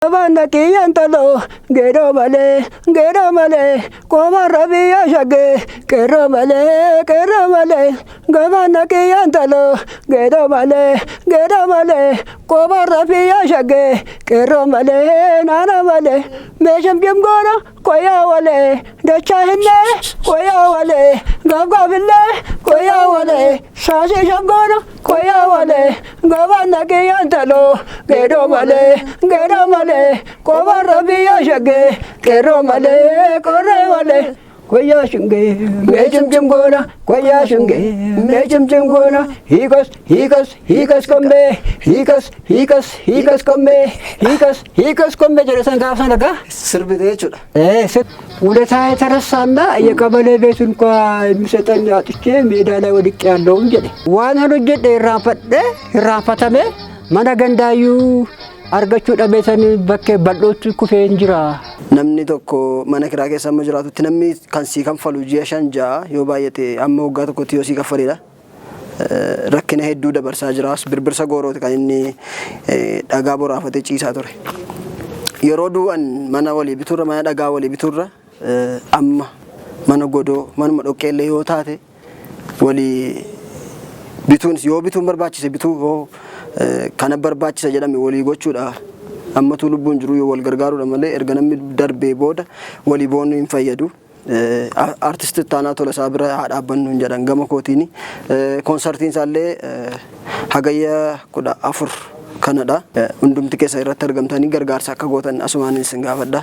Bana kiyan talo gero male koma rabiya shage kero male gabana kiyan talo gero male koma rabiya shage kero male nana male mesham gora koya wale dachahne koya wale gabgabille koya wale shashi shangora koya wale gabana kiyan talo gero male Koma rabiya shage kero male kore wale koya shunge mejum gona koya shunge mejum gona hikas kombe jere sanga sanga sirbide chuda sir uleta tarasanda yakabale besun kwa misatan atche medala wadik yallo njede wana rojede rafatame mana gandayu argachu dhabesan bakke bal'ootu kufee jira namni tokko mana kiraa keessa amma jiraatutti namni kan si kanfalu ji'a 5 ja'a yoo baay'ate amma waggaa tokkotti yoo si kanfaleedha rakkina hedduu dabarsaa jira birbirsa goorooti kan inni dhagaa boraafatee ciisaa ture yeroo du'an mana walii biturra mana dhagaa walii biturra amma mana godoo manuma dhoqqeellee yoo taate walii bituun yoo bituun barbaachise bituu kana barbaachisa jedhame walii gochuudha amma tu lubbuun jiru yoo wal gargaaruudha malee erga namni darbee booda walii boonu hin fayyadu artist taanaa tola saabira dhaabbannu jedhan gama kootiini konsertiin isaallee hagayya 14 kanadha hundumti keessa irratti argamtanii gargaarsa akka gootan asumaan isin gaafadha